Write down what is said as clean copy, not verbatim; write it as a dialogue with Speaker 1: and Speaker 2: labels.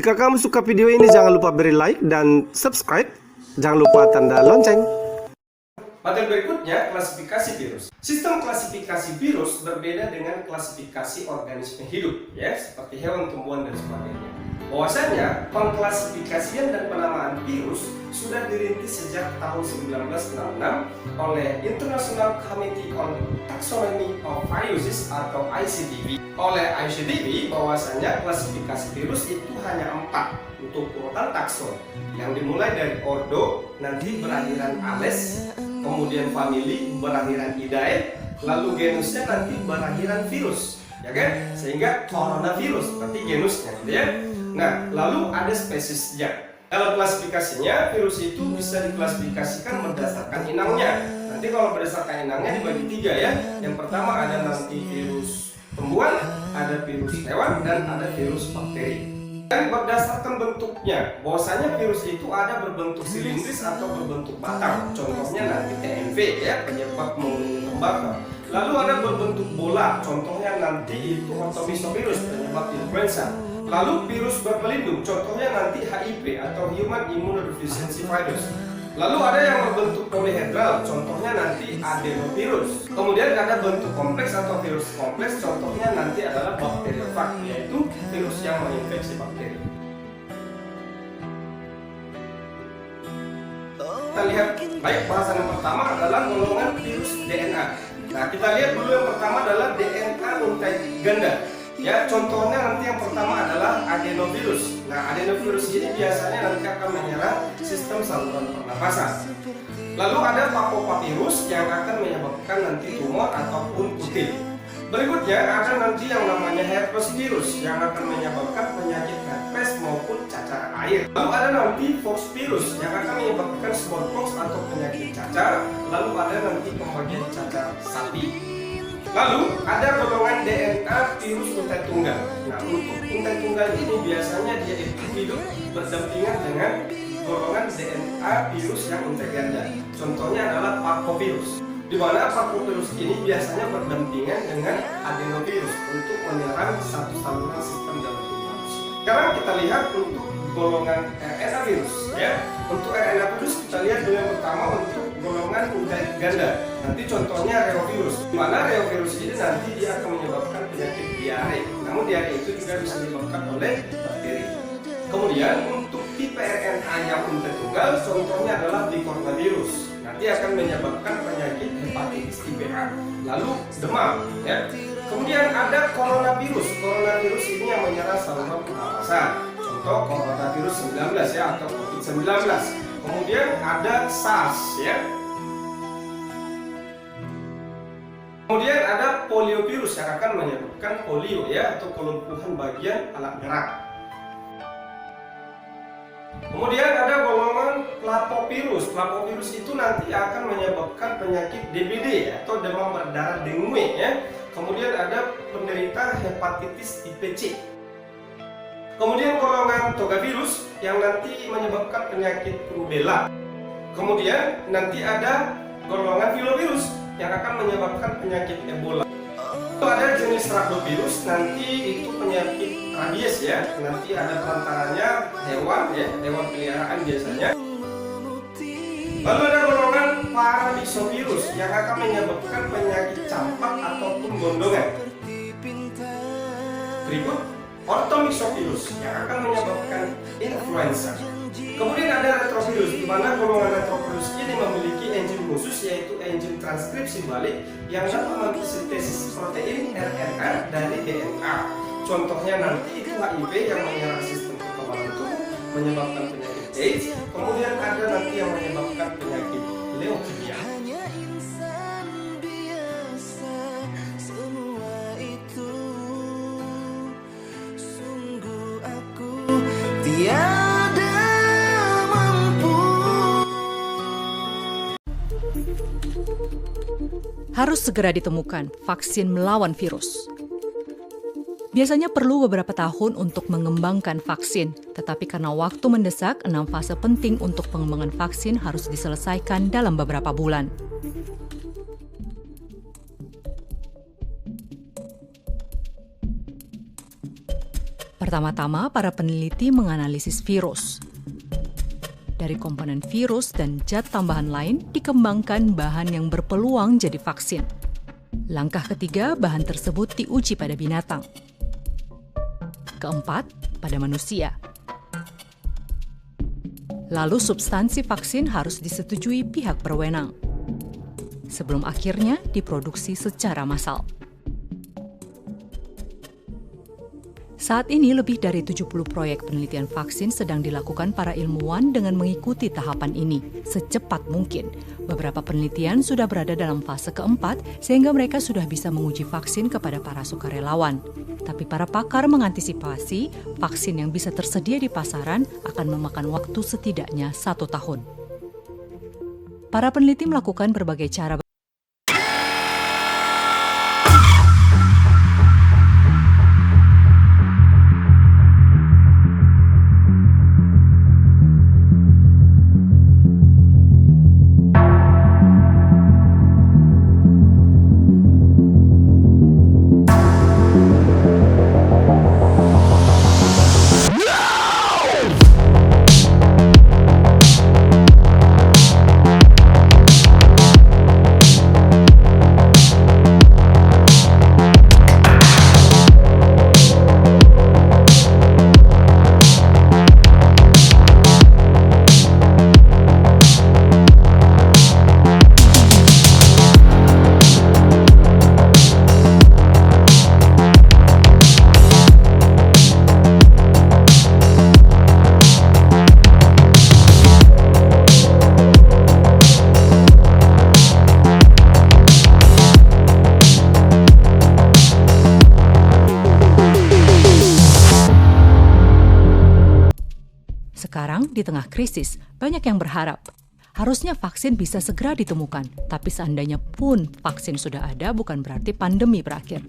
Speaker 1: Jika kamu suka video ini, jangan lupa beri like dan subscribe. Jangan lupa tanda lonceng.
Speaker 2: Materi berikutnya, klasifikasi virus. Sistem klasifikasi virus berbeda dengan klasifikasi organisme hidup, ya, seperti hewan, tumbuhan, dan sebagainya. Bahwasanya, pengklasifikasian dan penamaan virus sudah dirintis sejak tahun 1966 oleh International Committee on Taxonomy of Viruses atau ICTV. Oleh ICTV, bahwasanya klasifikasi virus itu hanya 4 untuk urutan takson, yang dimulai dari ordo, nanti berakhiran ales, kemudian famili berakhiran idae, lalu genusnya nanti berakhiran virus, ya kan? Sehingga coronavirus berarti genusnya, gitu ya. Nah, lalu ada spesiesnya. Dalam klasifikasinya, virus itu bisa diklasifikasikan berdasarkan inangnya. Nanti kalau berdasarkan inangnya dibagi 3 ya. Yang pertama ada nanti virus tumbuhan, ada virus hewan, dan ada virus bakteri. Dan berdasarkan bentuknya, bahwasanya virus itu ada berbentuk silindris atau berbentuk batang. Contohnya nanti TMV ya, penyebab menguning tembakau. Lalu ada berbentuk bola, contohnya nanti itu otomisovirus, penyebab influenza. Lalu virus berpelindung, contohnya nanti HIV atau Human Immunodeficiency Virus. Lalu ada yang berbentuk polyhedral, contohnya nanti adenovirus. Kemudian ada bentuk kompleks atau virus kompleks, contohnya nanti adalah bakteriofag, yaitu virus yang menginfeksi bakteri. Kita lihat, baik, bahasan yang pertama adalah golongan virus DNA. Nah, kita lihat dulu yang pertama adalah DNA untai ganda. Ya, contohnya nanti yang pertama adalah adenovirus. Nah, adenovirus ini biasanya nanti akan menyerang sistem saluran pernapasan. Lalu ada papopavirus yang akan menyebabkan nanti tumor ataupun kutil. Berikutnya ada nanti yang namanya herpes virus yang akan menyebabkan penyakit herpes maupun cacar air. Lalu ada nanti fox virus yang akan menyebabkan smallpox atau penyakit cacar. Lalu ada nanti pembagian cacar sapi. Lalu ada golongan DNA virus untai tunggal. Nah, untuk untai tunggal ini biasanya dia itu hidup berdampingan dengan golongan DNA virus yang untai ganda. Contohnya adalah parvovirus, di mana parvovirus ini biasanya berdampingan dengan adenovirus untuk menyerang satu saluran sistem dalam tubuh manusia. Sekarang kita lihat untuk golongan RNA virus, ya. Untuk RNA virus kita lihat dulu yang pertama untuk golongan untai ganda. Nanti contohnya reovirus, di mana reovirus ini nanti dia akan menyebabkan penyakit diare. Namun diare itu juga bisa disebabkan oleh bakteri. Kemudian untuk tipe RNA yang untai tunggal, contohnya adalah bicoronavirus. Nanti akan menyebabkan penyakit hepatitis tipe A. Lalu demam, ya. Kemudian ada coronavirus. Coronavirus ini yang menyerang saluran pernapasan. Contoh coronavirus 19 ya, atau COVID-19. Kemudian ada SARS ya. Kemudian ada poliovirus yang akan menyebabkan polio ya, atau kelumpuhan bagian alat gerak. Kemudian ada golongan flapovirus. Flapovirus itu nanti akan menyebabkan penyakit DBD ya, atau demam berdarah dengue ya. Kemudian ada penderita hepatitis tipe C. Kemudian golongan togavirus yang nanti menyebabkan penyakit rubella. Kemudian nanti ada golongan filovirus yang akan menyebabkan penyakit Ebola. Lalu ada jenis rhabdovirus, nanti itu penyakit rabies ya. Nanti ada perantaranya hewan ya, hewan peliharaan biasanya. Lalu ada golongan paramyxovirus yang akan menyebabkan penyakit campak ataupun gondongan. Berikut orthomyxovirus yang akan menyebabkan influenza. Kemudian ada retrovirus, di mana golongan retrovirus ini memiliki enzim khusus, yaitu enzim transkripsi balik yang dapat mensintesis protein RNA dari DNA. Contohnya nanti itu HIV yang menyerang sistem kekebalan tubuh, menyebabkan penyakit AIDS. Kemudian ada nanti yang menyebabkan penyakit leukemia.
Speaker 3: Harus segera ditemukan vaksin melawan virus. Biasanya perlu beberapa tahun untuk mengembangkan vaksin, tetapi karena waktu mendesak, 6 fase penting untuk pengembangan vaksin harus diselesaikan dalam beberapa bulan. Pertama-tama, para peneliti menganalisis virus. Dari komponen virus dan zat tambahan lain dikembangkan bahan yang berpeluang jadi vaksin. Langkah ketiga, bahan tersebut diuji pada binatang. Keempat, pada manusia. Lalu substansi vaksin harus disetujui pihak berwenang sebelum akhirnya diproduksi secara massal. Saat ini lebih dari 70 proyek penelitian vaksin sedang dilakukan para ilmuwan dengan mengikuti tahapan ini secepat mungkin. Beberapa penelitian sudah berada dalam fase keempat sehingga mereka sudah bisa menguji vaksin kepada para sukarelawan. Tapi para pakar mengantisipasi vaksin yang bisa tersedia di pasaran akan memakan waktu setidaknya 1 tahun. Para peneliti melakukan berbagai cara. Sekarang, di tengah krisis, banyak yang berharap harusnya vaksin bisa segera ditemukan. Tapi seandainya pun vaksin sudah ada, bukan berarti pandemi berakhir.